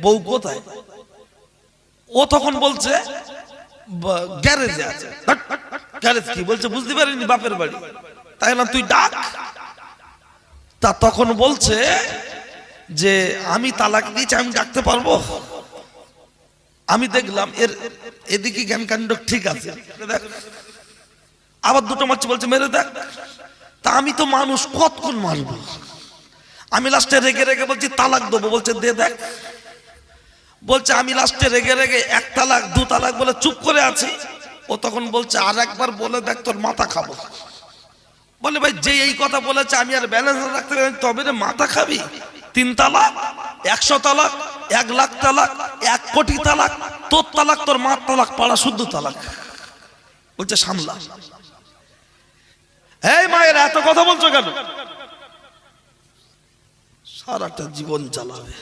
বউ কোথায়? ও তখন বলছে গ্যারেজে আছে। গ্যারেজ কি বলছে বুঝতে পারিনি, বাপের বাড়ি। তাই না, তুই ডাক। তা তখন বলছে যে আমি তালাক দিয়েছি, আমি ডাকতে পারবো? আমি দেখলাম এর এদিকে জ্ঞান কাণ্ড ঠিক আছে, আবার দুটো মারছে, বলছে মেরে দেখ। তা আমি তো মানুষ, কতক্ষণ মারবো? আমি লাস্টে রেগে রেগে বলছি তালাক দেবো, বলছে দে দেখ। বলছে আমি লাস্টে রেগে রেগে এক তালাক দু তালাক বলে চুপ করে আছি। ও তখন বলছে আর একবার বলে দেখ, তোর মাথা খাবো। বলে ভাই যে এই কথা বলেছে আমি আর ব্যালেন্স রাখতে পারি, তবে রে মাথা খাবি? 3 তালাক, 100 তালাক, 1 লাখ তালাক, 1 কোটি তালাক, তোর তালাক, তোর মার তালাক, পাড়া শুদ্ধ তালাক। বলছে সামলা। এই মায়ের এত কথা বলছো কেন? সারাটা জীবন চালাবে,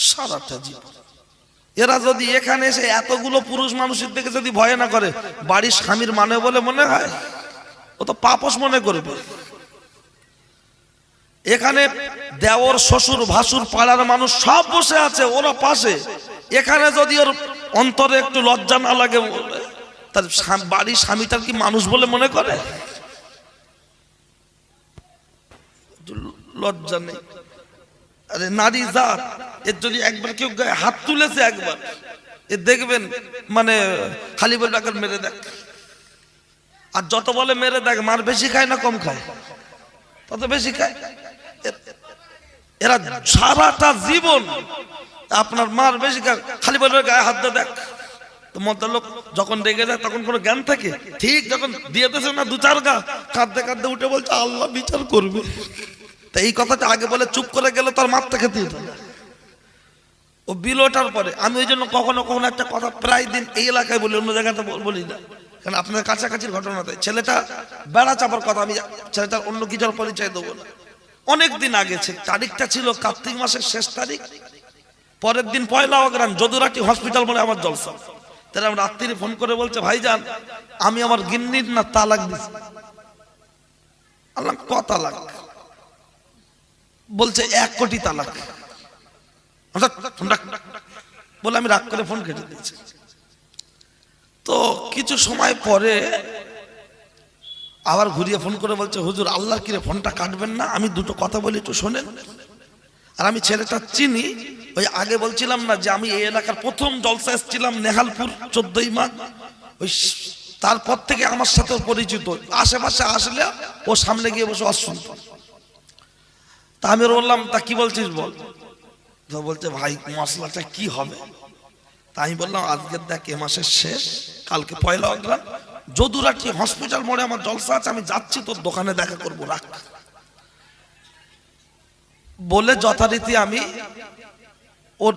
সারাটা জীবন। এরা যদি এখানে এসে এতগুলো পুরুষ মানুষের দিকে যদি ভয় না করে, বাড়ির স্বামীর মানে বলে মনে হয়, ও তো পাপস মনে করবে। এখানে দেওর শ্বশুর ভাসুর পাড়ার মানুষ সব বসে আছে, ওরা পাশে। এখানে যদি ওর অন্তরে একটু লজ্জা না লাগে, তার বাড়ির স্বামীটার কি মানুষ বলে মনে করে? লজ্জা নেই। আরে নারী জাত, এর যদি একবার কেউ গায়ে হাত তুলেছে একবার, এ দেখবেন মানে খালি বলবে একবার মেরে দেখ। আর যত বলে মেরে দেখ, মার বেশি খায় না কম খায়? তত বেশি খায়। এরা সারাটা জীবন আপনার মার বেশি খায়, খালি বলবে গায়ে হাত দিয়ে দেখ। তো মদ্দালোক যখন রেগে যায় তখন কোনো জ্ঞান থাকে? ঠিক যখন দিয়ে দিয়েছে না 2-4 গা, কাঁদতে কাঁদতে উঠে বলছে আল্লাহ বিচার করবে। তা এই কথাটা আগে বলে চুপ করে গেলে তার মারটা খেতে হতো না। ও বিল ওঠার পরে আমি ওই জন্য কখনো কখনো একটা কথা প্রায় দিন এই এলাকায় বলি, অন্য জায়গাতে বলি না, কারণ আপনাদের কাছাকাছির ঘটনা। তাই ছেলেটা বেড়া চাপার কথা, আমি ছেলেটার অন্য কিছুর পরিচয় দেবো না। অনেক দিন আগে তারিখটা ছিল কার্তিক মাসের শেষ তারিখ, পরের দিন 1লা অগ্রহায়ণ, যদুরাটি হসপিটাল বলে আমার জলসা। তাহলে আমার রাত্রি ফোন করে বলছে ভাইজান আমি আমার গিন্নির না তালাক দিছি। আল্লাহ ক তালাক? বলছে 1 কোটি তালাক। বলে আমি রাগ করে ফোন কেটে দিয়েছি। তো কিছু সময় পরে আবার ঘুরিয়ে ফোন করে বলছে হুজুর আল্লাহর কিরে ফোনটা কাটবেন না, আমি দুটো কথা বলি একটু শোনেন। আর আমি ছেলেটা চিনি, ওই আগে বলছিলাম না যে আমি এই এলাকার প্রথম জলসা এসেছিলাম নেহালপুর 14ই মাঘ, ওই তারপর থেকে আমার সাথে পরিচিত। আশেপাশে আসলে ও সামনে গিয়ে বসে অশুনত। তা আমি বললাম তা কি বলছিস বল। তো বলছে ভাই মশলাটা কি হবে? তা আমি বললাম আজকের দেখ এ মাসের শেষ, কালকে 1লা অগ্রহায়ণ, যদুরাটি হসপিটাল মোড়ে আমার জলসা আছে, আমি যাচ্ছি তোর দোকানে দেখা করবো, রাখ। বলে যথারীতি আমি ওর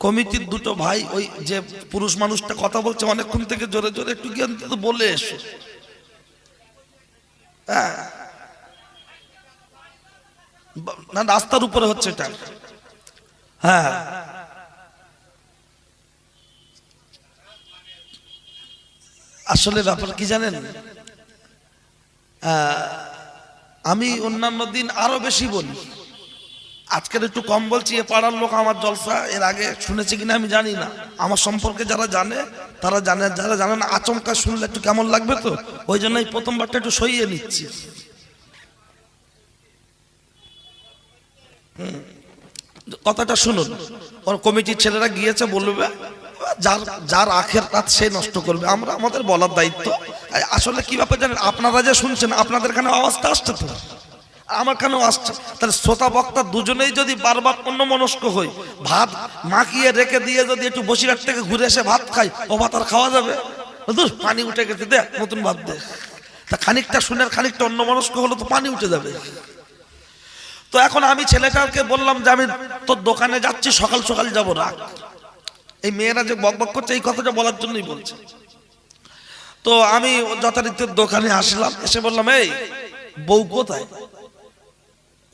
কমিটির দুটো ভাই, ওই যে পুরুষ মানুষটা কথা বলছে অনেকক্ষণ থেকে জোরে জোরে, একটু গিয়ে বলে এসো। হ্যাঁ না, রাস্তার উপরে হচ্ছে এটা। হ্যাঁ আসলে ব্যাপার কি জানেন, আমি অন্যান্য দিন আরো বেশি বলি, আজকের একটু কম বলছি। এ পাড়ার লোক আমার জলসা এর আগে শুনেছে কিনা আমি জানি না, আমার সম্পর্কে যারা জানে তারা জানে, যারা জানে না আচমকা শুনলে একটু কেমন লাগবে, তো ওই জন্যই প্রথমবারটা একটু সইয়ে নিচ্ছি। কথাটা শুনুন, ওর কমিটির ছেলেরা গিয়েছে, বলবে যার যার আখের রাত সে নষ্ট করবে, আমরা আমাদের বলার দায়িত্ব। আসলে কি ব্যাপার জানেন, আপনারা যে শুনছেন আপনাদের কানে আওয়াজটা আসছে তো, আমার কানেও আসছে। তাহলে শ্রোতা বক্তা দুজনেই যদি বারবার অন্যমনস্ক হই, ভাত মাখিয়ে রেখে দিয়ে যদি একটু বসিরহাট থেকে ঘুরে এসে ভাত খাই, ও ভাত আর খাওয়া যাবে? পানি উঠে গেছে, দে নতুন ভাত দে। তা খানিকটা শুনে খানিকটা অন্যমনস্ক হলো তো পানি উঠে যাবে। তো এখন আমি ছেলেটাকে বললাম যে আমি তোর দোকানে যাচ্ছি, সকাল সকাল যাবো, রাখ। এই মেয়েরা যে বকবক করছে এই কথাটা বলার জন্যই বলছে। তো আমি যথারীতি দোকানে আসলাম, এসে বললাম এই বউ কোথায়?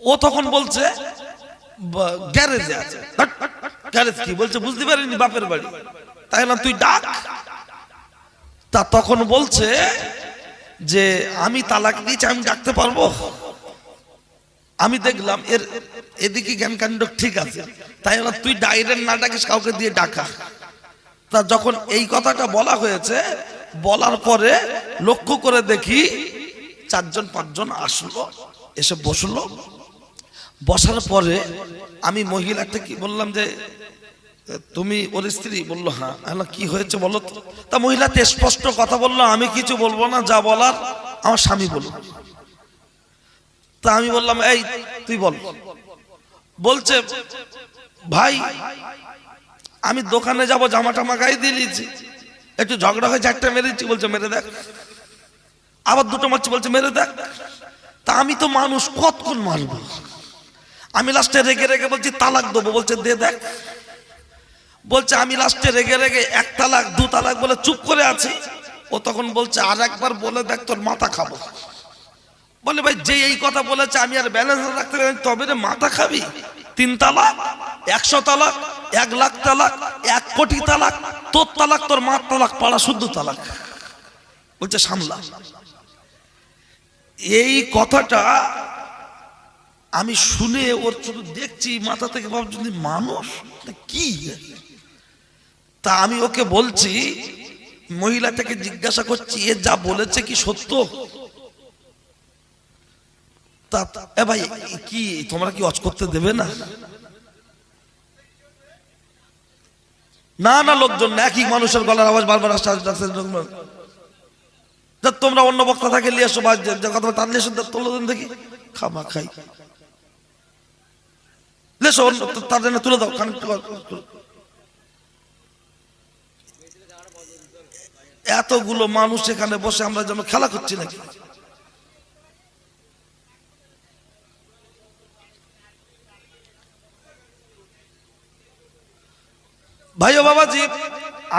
ও তখন বলছে গ্যারেজে আছে। গ্যারেজ কি বলছে বুঝতে পারিনি, বাপের বাড়ি। তাই না, তুই ডাক। তা তখন বলছে যে আমি তালাক দিয়েছি, আমি ডাকতে পারবো? আমি দেখলাম এর এদিকে জ্ঞান কাণ্ড ঠিক আছে, তাই এবার তুই ডাইরেক্ট না ডাকিস, কাউকে দিয়ে ডাকা। তা যখন এই কথাটা বলা হয়েছে, বলার পরে লক্ষ্য করে দেখি 4-5 আসলো, এসে বসলো। বসার পরে আমি মহিলাটা কি বললাম যে তুমি ওর স্ত্রী? বললো হ্যাঁ। কি হয়েছে বলো তো? তা মহিলাতে স্পষ্ট কথা বললো, আমি কিছু বলবো না, যা বলার আমার স্বামী বলবো। তা আমি বললাম এই তুই বল। বলছে ভাই আমি দোকানে যাব, জামা টামা গায়ে দিয়ে দিয়েছি, একটু ঝগড়া হয়ে 4টা মেরেছি। বলছে মেরে দেখ। আবার 2টো মারছি, বলছে মেরে দেখ। তা আমি তো মানুষ, কতক্ষণ মারবো? আমি লাস্টে রেগে রেগে বলছি তালাক দেবো। বলছে দে দেখ। বলছে আমি লাস্টে রেগে রেগে 1 তালাক 2 তালাক বলে চুপ করে আছি। ও তখন বলছে আর একবার বলে দেখ, তোর মাথা খাবো। বলে ভাই যে এই কথা বলেছে আমি আর ব্যালেন্স রাখতে পারি, তবে রে মাথা খাবি? 3 তালাক, 100 তালাক, 1 লাখ তালাক, 1 কোটি তালাক, তোর তালাক, তোর মার তালাক, পাড়া শুদ্ধ তালাক। বলছে সামলা। এই কথাটা আমি শুনে ওর শুধু দেখছি, মাথা থেকে ভাবছি মানুষ কি। তা আমি ওকে বলছি, মহিলাটাকে জিজ্ঞাসা করছি এ যা বলেছে কি সত্য? তা এ ভাই কি তোমরা কি অজ করতে দেবে না? না না, লোকজন একই মানুষের গলার আওয়াজ বারবার আসছে। তোমরা অন্য বক্তা থাকে নিয়ে এসো, কথা তার নিয়ে এসো, তোলো দিন দেখি খামা খাই লেসো, তার জন্য তুলে দাও। এতগুলো মানুষ এখানে বসে আমরা যেন খেলা করছি নাকি? ভাই ও বাবাজি,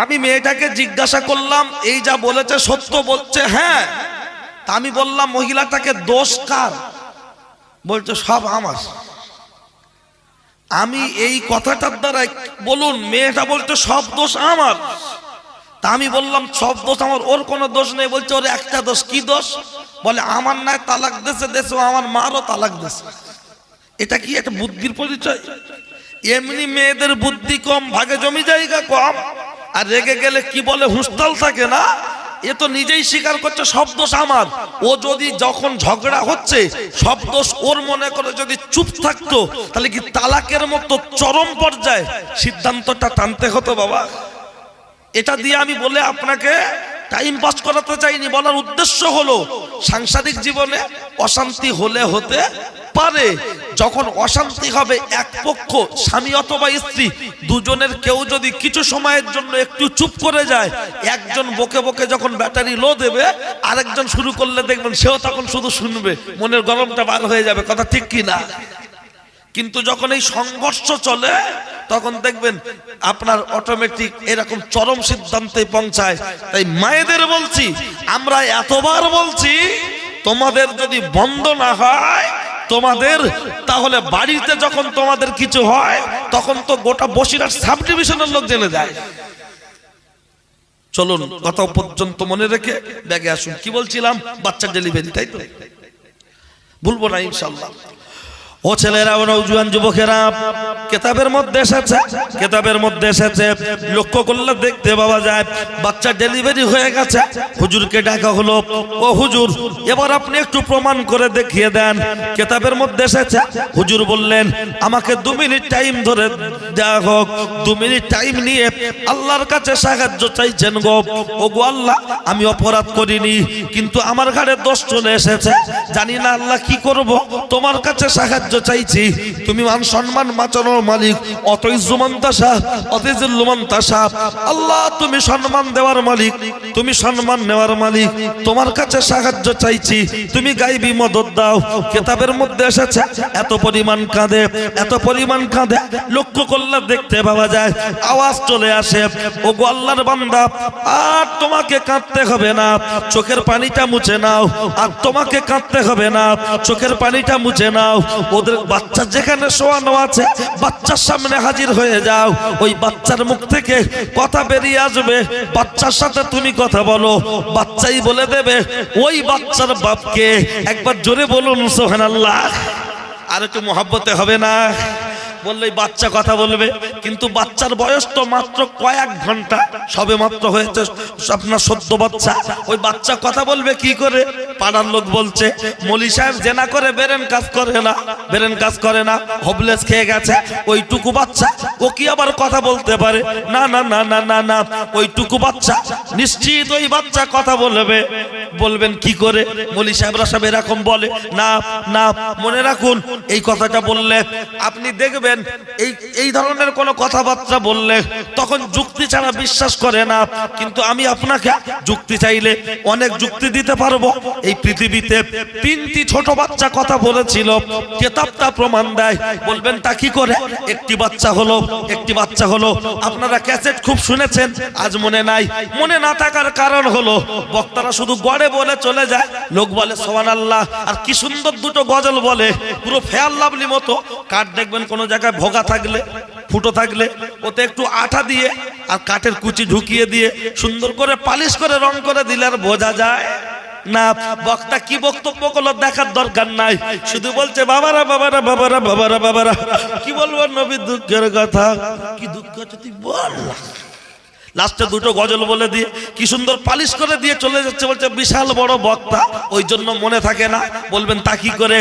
আমি মেয়েটাকে জিজ্ঞাসা করলাম এই যা বলেছে সত্য? বলছে হ্যাঁ। তা আমি বললাম মহিলাটাকে দোষ কার? বলছে সব আমার। আমি এই কথাটার দ্বারা বলুন, মেয়েটা বলছে সব দোষ আমার। তা আমি বললাম সব দোষ আমার, ওর কোনো দোষ নেই। বলছে ওর একটা দোষ। কি দোষ? বলে আমার নাই তালাক দেশে দেশে, আমার মারও তালাক দেশে। এটা কি একটা বুদ্ধির পরিচয়? এমনি মেয়েদের বুদ্ধি কম, ভাগে জমি জায়গা কম, আর রেগে গেলে কি বলে হুঁশতাল থাকে না। এ তো নিজেই স্বীকার করছে সব দোষ আমার। ও যদি যখন ঝগড়া হচ্ছে সব দোষ ওর মনে করে যদি চুপ থাকতো, তাহলে কি তালাকের মতো চরম পর্যায়ে সিদ্ধান্তটা টানতে হতো বাবা। এটা দিয়ে আমি বলে আপনাকে টাইম পাস করাতে চাইনি। বলার উদ্দেশ্য হলো সাংসারিক জীবনে অশান্তি হলে হতে পারে। যখন অশান্তি হবে এক পক্ষ, স্বামী অথবা স্ত্রী, দুজনের কেউ যদি কিছু সময়ের জন্য একটু চুপ করে যায়, একজন বকে বকে যখন ব্যাটারি লো দেবে, আরেকজন শুরু করলে দেখবেন সেও তখন শুধু শুনবে, মনের গরমটা বার হয়ে যাবে। কথা ঠিক কি না? কিন্তু যখন এই সংঘর্ষ চলে তখন দেখবেন আপনার অটোমেটিক এরকম চরম সিদ্ধান্তে পৌঁছায়। তাই মায়েদের বলছি, আমরা এতবার বলছি তোমাদের যদি বন্ধ না হয় তোমাদের, তাহলে বাড়িতে যখন তোমাদের কিছু হয় তখন তো গোটা বসিরহাট সাব ডিভিশনের লোক জেনে যায়। চলুন কথা পর্যন্ত মনে রেখে ব্যাগে আসুন। কি বলছিলাম? বাচ্চা ডেলিভারি, তাই তো? ভুলবো না ইনশাআল্লাহ। ও ছেলেরা, ও নওজোয়ান যুবকেরা, কিতাবের মধ্যে এসেছে, লক্ষ্য করলে দেখতে পাওয়া যায় বাচ্চা ডেলিভারি হয়ে গেছে। হুজুরকে ডাকা হলো, ও হুজুর এবার আপনি একটু প্রমাণ করে দেখিয়ে দেন। কিতাবের মধ্যে এসেছে, হুজুর বললেন আমাকে 2 মিনিট টাইম ধরে দেওয়া হোক। 2 মিনিট টাইম নিয়ে আল্লাহর কাছে সাহায্য চাইছেন। ও গো আল্লাহ, আমি অপরাধ করিনি, কিন্তু আমার ঘাড়ে দোষ চলে এসেছে, জানি না আল্লাহ কি করব, তোমার কাছে সাহায্য চাইছি। তুমি মান সম্মান বাঁচানোর মালিক, আল্লাহ তুমি সম্মান দেওয়ার মালিক, তুমি সম্মান নেওয়ার মালিক, তোমার কাছে সাহায্য চাইছি, তুমি গায়বী মদদ দাও। কিতাবের মধ্যে এসেছে এত পরিমাণ কাঁদে, লক্ষ্য করলে দেখতে পাওয়া যায় আওয়াজ চলে আসে, ও গো আল্লাহর বান্দা, আর তোমাকে কাঁদতে হবে না, চোখের পানিটা মুছে নাও। আর তোমাকে কাঁদতে হবে না, চোখের পানিটা মুছে নাও। ওদের বাচ্চা যেখানে শোয়ানো আছে, বাচ্চার সামনে হাজির হয়ে যাও। ওই বাচ্চার মুখ থেকে কথা বেরিয়ে আসবে, বাচ্চার সাথে তুমি কথা বলো, বাচ্চাই বলে দেবে ওই বাচ্চার বাপকে। একবার জোরে বলুন সুবহানাল্লাহ। আর একটু মহব্বতে হবে না? বললে বাচ্চা কথা বলবে, কিন্তু বাচ্চার বয়স তো মাত্র কয়েক ঘন্টা, সবে মাত্র হয়েছে আপনার সদ্য বাচ্চা। ওই বাচ্চা কথা বলবে কি করে? পাড়ার লোক বলছে মলি সাহেব জেনা করে বেরেন কাজ করে না, বেরেন কাজ করে না, হবলেস খেয়ে গেছে। ওইটুকু বাচ্চা ও কি আবার কথা বলতে পারে? না না না না না না, ওইটুকু বাচ্চা নিশ্চিত ওই বাচ্চা কথা বলবে। বলবেন কি করে? মলি সাহেবরা সব এরকম বলে না না। মনে রাখুন, এই কথাটা বললে আপনি দেখবেন এই ধরনের কোন কথাবার্তা বললে তখন যুক্তি ছাড়া বিশ্বাস করে না। কিন্তু আমি আপনাকে যুক্তি চাইলে অনেক যুক্তি দিতে পারবো। এই পৃথিবীতে 3টি ছোট বাচ্চা কথা বলেছিল, কিতাবটা প্রমাণ দেয়। বলবেন তা কি করে? একটি বাচ্চা হলো আপনারা ক্যাসেট খুব শুনেছেন, আজ মনে নাই। মনে না থাকার কারণ হলো বক্তারা শুধু গড়ে বলে চলে যায়। লোক বলে সুবহানাল্লাহ, আর কি সুন্দর দুটো গজল বলে, পুরো ফেয়ার লাভলি মতো। কাঠ দেখবেন কোন জায়গায় ভোগা থাকলে, ফুটো থাকলে ওতে একটু আঠা দিয়ে আর কাঠের কুচি ঢুকিয়ে দিয়ে সুন্দর করে পালিশ করে রং করে দিলে আর বোঝা যায় না। বক্তা কি বক্তব্য করলো দেখার দরকার নাই, শুধু বলছে বাবারা বাবারা বাবারা বাবারা বাবারা। কি বলবো নবীর দুঃখের কথা? কি দুঃখ আছে তুই বল। লাস্টে দুটো গজল বলে দিয়ে কি সুন্দর পালিশ করে দিয়ে চলে যাচ্ছে। বলছে বিশাল বড় বক্তা, ওই জন্য মনে থাকে না। বলবেন তা কি করে?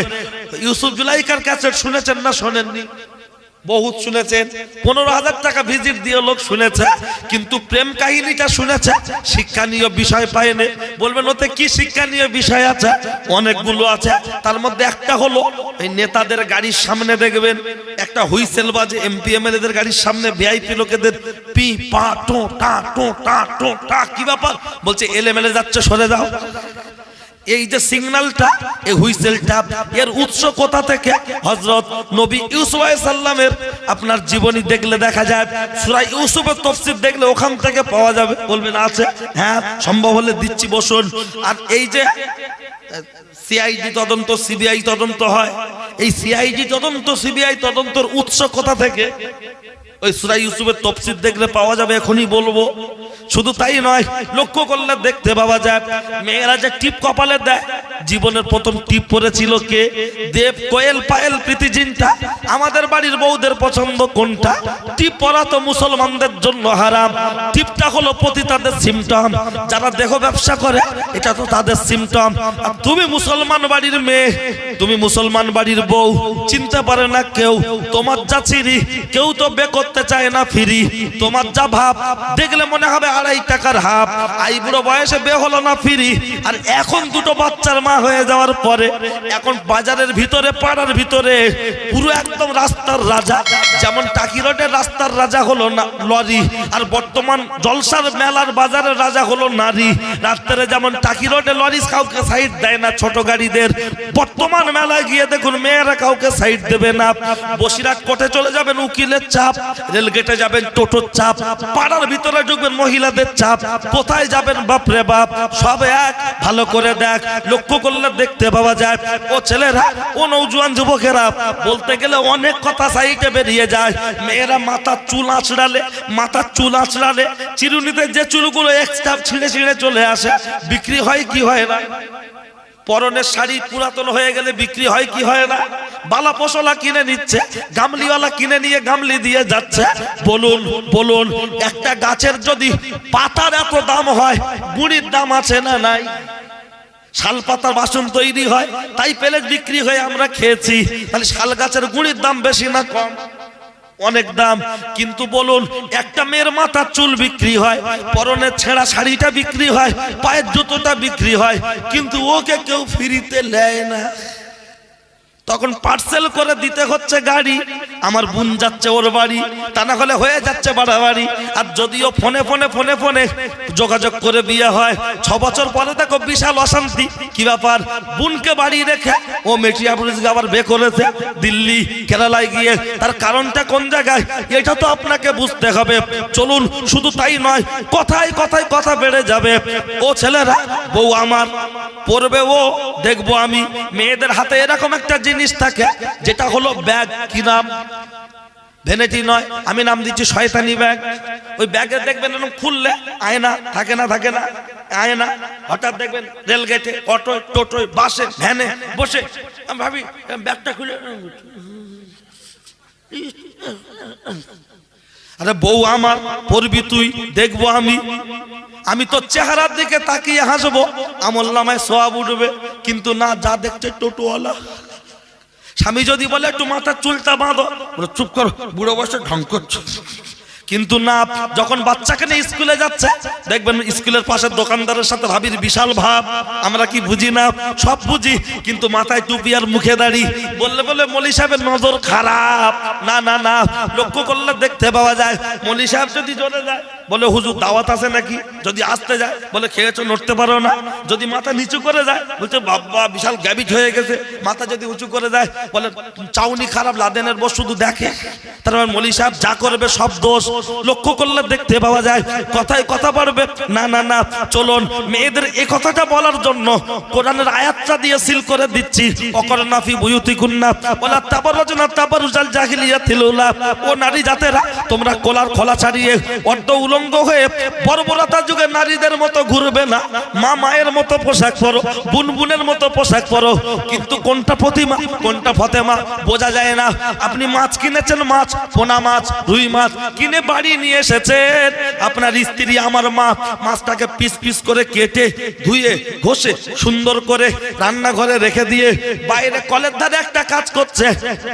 ইউসুফ জুলাইকার ক্যাসেট শুনেছেন না শোনেননি? বহুত শুনেছেন, 15,000 টাকা ভিজিট দিয়ে লোক শুনেছে, কিন্তু প্রেম কাহিনীটা শুনেছে, শিক্ষণীয় বিষয় পায়নি। বলবেন ওতে কি শিক্ষণীয় বিষয় আছে? অনেকগুলো আছে। তার মধ্যে একটা হলো এই নেতাদের গাড়ির সামনে দেখবেন একটা হুইসেল বাজে, এমপি এমএলএদের গাড়ির সামনে ভিআইপি লোকেদের পি পা টো টা টো টা টো টা। কি ব্যাপার? বলছে এলএমএলএ যাচ্ছে সরে যাও। এই যে সিগন্যালটা, এই হুইসেলটা, এর উৎস কোথা থেকে? হযরত নবী ইউসুফ আলাইহিস সালামের আপনার জীবনী দেখলে দেখা যায়, সূরা ইউসুফের তাফসীর দেখলে ওখান থেকে পাওয়া যাবে। বলবেন আছে? হ্যাঁ, সম্ভব হলে দিচ্ছি, বসুন। আর এই যে সিআইডি তদন্ত, সিবিআই তদন্ত হয়, এই সিআইডি তদন্ত, সিবিআই তদন্তর উৎস কোথা থেকে? ওই সূরা ইউসুফের তাফসীর দেখলে পাওয়া যাবে, এখনই বলবো। শুধু তাই নয়, লক্ষ্য করলে দেখতে পাওয়া যায় মেয়েরা যে টিপ কপালে দেয়, জীবনের প্রথম টিপ পড়েছিল কে? দেব, কোয়েল, পায়েল, প্রীতি জিন্টা। আমাদের বাড়ির বউদের পছন্দ কোনটা? টিপ পরা তো মুসলমানদের জন্য হারাম। টিপটা হলো পতিতাদের সিমটম। যারা দেহ ব্যবসা করে এটা তো তাদের সিমটম। আর তুমি মুসলমান বাড়ির মেয়ে, তুমি মুসলমান বাড়ির বউ, চিনতে পারে না কেউ তোমার যা চিরি, কেউ তো বে করতে চায় না ফিরি। তোমার যা ভাব দেখলে মনে হবে 2.5 টাকার হাফ। আই বুড়ো বয়সে বে হলো না ফিরি। আর এখন দুটো বাচ্চার মা হয়ে যাওয়ার পরে এখন বাজারের ভিতরে, পাড়ার ভিতরে পুরো একদম রাস্তার রাজা। যেমন টাকি রোডের রাস্তার রাজা হলো না লরি, আর বর্তমান জলসার মেলার বাজারের রাজা হলো নারী। রাস্তায় যেমন টাকি রোডে লরি কাউকে সাইড দেয় না ছোট গাড়িদের, বর্তমান মেলায় গিয়ে দেখুন মেয়েরা কাউকে সাইড দেবে না। বসিরহাট কোর্টে চলে যাবেন উকিলের চাপ, রেলগেটে যাবেন টোটোর চাপ, পাড়ার ভিতরে ঢুকবেন মহিলাদের চাপ। কোথায় যাবেন বাপরে বাপ, সব এক। ভালো করে দেখ, লক্ষ্য করলে দেখতে পাওয়া যায় ও ছেলেরা, ও নওজোয়ান যুবকেরা বলতে গেলে অনেক কথা সাইডে বেরিয়ে যায়। মেয়েরা মাথার চুল আঁচড়ালে চিরুনিতে যে চুলগুলো এক্সট্রা ছিঁড়ে ছিঁড়ে চলে আসে, বিক্রি হয় কি হয় না? পরনের শাড়ি পুরাতন হয়ে গেলে বিক্রি হয় কি হয় না? বালা পশলা কিনে নিচ্ছে, গামলিওয়ালা কিনে নিয়ে গামলি দিয়ে যাচ্ছে। বলুন বলুন, একটা গাছের যদি পাতার এত দাম হয়, গুড়ির দাম আছে না নাই? শাল পাতার বাসন তৈরি হয়, তাই প্লেট বিক্রি হয়ে আমরা খেয়েছি। তাহলে শাল গাছের গুড়ির দাম বেশি না কম? অনেক দাম। কিন্তু বলুন, একটা মেয়ের মাথার চুল বিক্রি হয়, পরনের ছেঁড়া শাড়িটা বিক্রি হয়, পায়ের জুতোটা বিক্রি হয়, কিন্তু ওকে কেউ ফ্রিতে নেয় না। তখন পার্সেল করে দিতে হচ্ছে গাড়ি। আমার বোন যাচ্ছে ওর বাড়ি, তা না হলে হয়ে যাচ্ছে বাড়াবাড়ি। আর যদিও ফোনে ফোনে ফোনে ফোনে যোগাযোগ করে বিয়ে হয়, 6 বছর পরে দেখো বিশাল অশান্তি। কি ব্যাপার? বোনকে বাড়ি রেখে ও মেটিয়াপুরিজকে আবার বিয়ে করেছে দিল্লি কেরালায় গিয়ে। তার কারণটা কোন জায়গায়, এটা তো আপনাকে বুঝতে হবে। চলুন, শুধু তাই নয়, কথায় কথায় কথা বেড়ে যাবে। ও ছেলেরা, বউ আমার পড়বে, ও দেখবো আমি। মেয়েদের হাতে এরকম একটা জিনিস থাকে যেটা হলো ব্যাগ। কি নাম? ভ্যানিটি নয়, আমি নাম দিচ্ছি শয়তানি ব্যাগ। ওই ব্যাগে দেখবেন খুললে আয়না থাকে না, থাকে না? আয় না, হঠাৎ দেখবেন রেলগেটে, অটো, টোটোয়, বাসে, ভ্যানে বসে আমি ভাবি ব্যাগটা খুলে, আরে বউ আমার পড়বি তুই, দেখবো আমি তো চেহারার দিকে তাকিয়ে হাসবো, আমল নামায় সওয়াব উঠবে, কিন্তু না, যা দেখছে টোটোওয়ালা। স্বামী যদি বলে একটু মাথার চুলটা বাঁধো, বলে চুপ করো, বুড়ো বয়সে ঢং করছো। কিন্তু না, যখন বাচ্চাকে নিয়ে স্কুলে যাচ্ছে, দেখবেন স্কুলের পাশের দোকানদারের সাথে ভাবির বিশাল ভাব। আমরা কি বুঝি না? সব বুঝি, কিন্তু মাথায় টুপি আর মুখে দাড়ি, বললে বলে মৌলী সাহেবের নজর খারাপ। না না না, লক্ষ্য করলে দেখতে পাওয়া যায়। মৌলী সাহেব যদি জোরে যায়, বলে হুজুর দাওয়াত আছে নাকি। যদি আসতে যায়, বলে খেয়েছো, নড়তে পারো না। যদি মাথা নিচু করে যায়, বলছে বাবা বিশাল গ্যাবিট হয়ে গেছে। মাথা যদি উঁচু করে যায়, বলে চাউনি খারাপ, লাদেনের বস শুধু দেখে। তার মানে মৌলী সাহেব যা করবে সব দোষ। লক্ষ্য করলে দেখতে পাওয়া যায়। কথায় কথা পারবে না। না না, চলুন মেয়েদের এই কথাটা বলার জন্য কোরআনের আয়াতটা দিয়ে সিল করে দিচ্ছি। অকরনা ফি বুয়ুতিকুন্না ওয়ালা তাবাররাজনা তাবারুজাল জাহিলিয়াতিল উলা। ও নারী জাতেরা, তোমরা কোলার খোলা ছাড়িয়ে অর্ধ উলঙ্গ হয়ে বর্বরতা যুগে নারীদের মতো ঘুরবে না। মা মায়ের মতো পোশাক পরো, বুন বুনের মতো পোশাক পরো। কিন্তু কোনটা প্রতিমা কোনটা ফতেমা বোঝা যায় না। আপনি মাছ কিনেছেন, মাছ, পোনা মাছ, রুই মাছ কিনে বাড়ি নিয়ে এসেছেন। আপনার স্ত্রী আমার মা মাছটাকে পিস পিস করে কেটে ধুয়ে ঘষে সুন্দর করে রান্নাঘরে রেখে দিয়ে বাইরে কলের ধারে একটা কাজ করছে।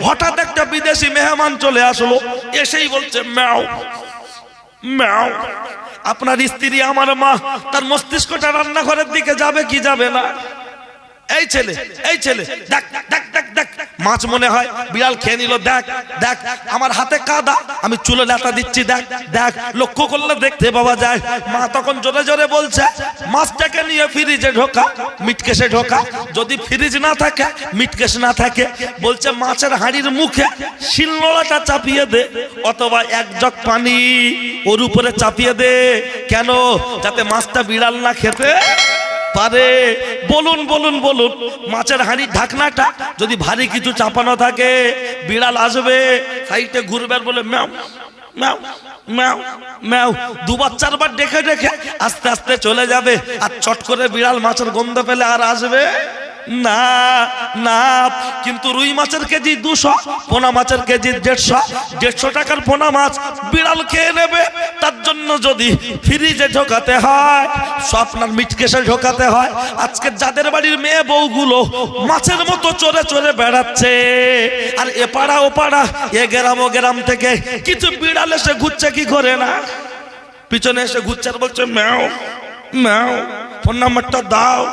হঠাৎ একটা বিদেশি মেহমান চলে আসলো, এসেই বলছে ম্যাও ম্যাও। আপনার স্ত্রী আমার মা, তার মস্তিষ্কটা রান্নাঘরের দিকে যাবে কি যাবে না? এই ছেলে দেখ দেখ দেখ দেখ, মাছ মনে হয় বিড়াল খেয়ে নিল, দেখ দেখ আমার হাতে কাদা, আমি চুলে লেতা দিচ্ছি, দেখ দেখ। লক্ষ্য করলে দেখতে পাওয়া যায় মা তখন জোরে জোরে বলছে মাছটাকে নিয়ে ফ্রিজে ঢোকা, মিটকেশে ঢোকা। যদি ফ্রিজ না থাকে, মিটকেশ না থাকে, বলছে মাছের হাঁড়ির মুখে শিলনোড়াটা চাপিয়ে দে, অথবা এক জগ পানি ওর উপরে চাপিয়ে দে। কেন? যাতে মাছটা বিড়াল না খেতে পারে। বলুন বলুন বলুন, মাছের হাঁড়ির ঢাকনাটা যদি ভারী কিছু চাপানো থাকে, বিড়াল আসবে, সাইডে ঘুরবে আর বলে ম্যাও ম্যাও ম্যাও ম্যাও। দুবার চারবার ডেকে ডেকে আস্তে আস্তে চলে যাবে। আর চট করে বিড়াল মাছের গন্ধ পেলে আর আসবে না না। কিন্তু রুই মাছের কেজি 200, পোনা মাছের কেজি 150 টাকার পোনা মাছ বিড়াল খেয়ে নেবে। তার জন্য যদি ফ্রিজে ঢোকাতে হয়, আপনার মিটকেশে ঢোকাতে হয়। আজকে যাদের বাড়ির মেয়ে বউগুলো মাছের মতো চড়ে চড়ে বেড়াচ্ছে, আর এপাড়া ওপাড়া, এ গ্রাম ও গ্রাম থেকে কিছু বিড়াল এসে ঘুরছে, কি করে না, পিছনে এসে ঘুরছে আর বলছে ম্যাও ম্যাও, ফোন নাম্বারটা দাও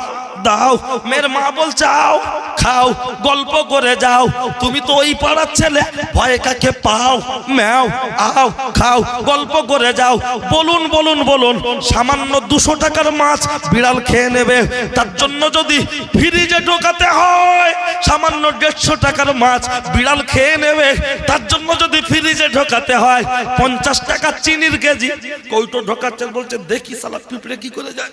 দাও। মেয়ের মা বলছে আও খাও, গল্প করে যাও। তুমি তো ওই পাড়ার ছেলে, ভয়ে কাকে পাও, ম্যাও আও খাও, গল্প করে যাও। বলুন বলুন বলুন, সামান্য 200 টাকার মাছ বিড়াল খেয়ে নেবে। তার জন্য যদি ফ্রিজে ঢোকাতে হয়, সামান্য 150 টাকার মাছ বিড়াল খেয়ে নেবে। তার জন্য যদি ফ্রিজে ঢোকাতে হয় 50 টাকা চিনির কেজি, কৌটো ঢোকাচ্ছেন, বলছে দেখি শালা পিঁপড়ে কি করে যায়।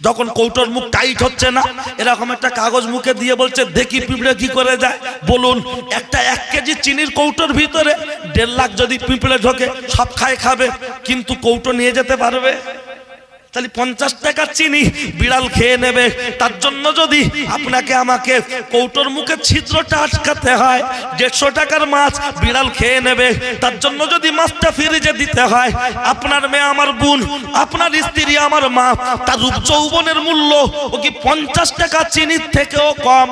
যখন কৌটোর মুখ টাইট হচ্ছে না, এরকম একটা কাগজ মুখে দিয়ে বলছে দেখি পিঁপড়ে কি করে যায়। বলুন, একটা 1 কেজি চিনির কৌটোর ভিতরে 1.5 লাখ যদি পিঁপড়ে ঢোকে, সব খাবে, কিন্তু কৌটো নিয়ে যেতে পারবে? তাহলে 50 টাকা চিনি বিড়াল খেয়ে নেবে। তার জন্য যদি আপনাকে আমাকে কৌটোর মুখে ছিদ্রটা আটকাতে হয়, 150 টাকার মাছ বিড়াল খেয়ে নেবে। তার জন্য যদি মাছটা ফ্রিজে দিতে হয়, আপনার মেয়ে আমার বোন, আপনার স্ত্রী আমার মা, তার রূপ যৌবনের মূল্য ও কি 50 টাকা চিনির থেকেও কম?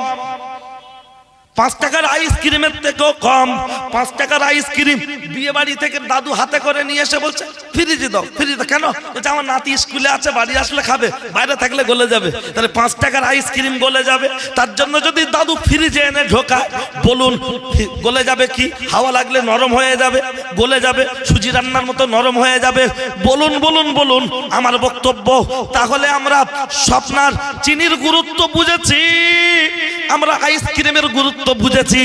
5 টাকার আইসক্রিমের থেকেও কম। 5 টাকার আইসক্রিম বিয়ে বাড়ি থেকে দাদু হাতে করে নিয়ে এসে বলছে ফ্রিজে দাও, ফ্রিজে। কেন? বলছে আমার নাতি স্কুলে আছে, বাড়ি আসলে খাবে, বাইরে থাকলে গলে যাবে। তাহলে 5 টাকার আইসক্রিম গলে যাবে। তার জন্য যদি দাদু ফ্রিজে এনে ঢোকায়, বলুন গলে যাবে কি? হাওয়া লাগলে নরম হয়ে যাবে, গলে যাবে, সুজি রান্নার মতো নরম হয়ে যাবে। বলুন বলুন বলুন, আমার বক্তব্য তাহলে আমরা স্বপ্নার চিনির গুরুত্ব বুঝেছি, আমরা আইসক্রিমের গুরুত্ব বুঝেছি।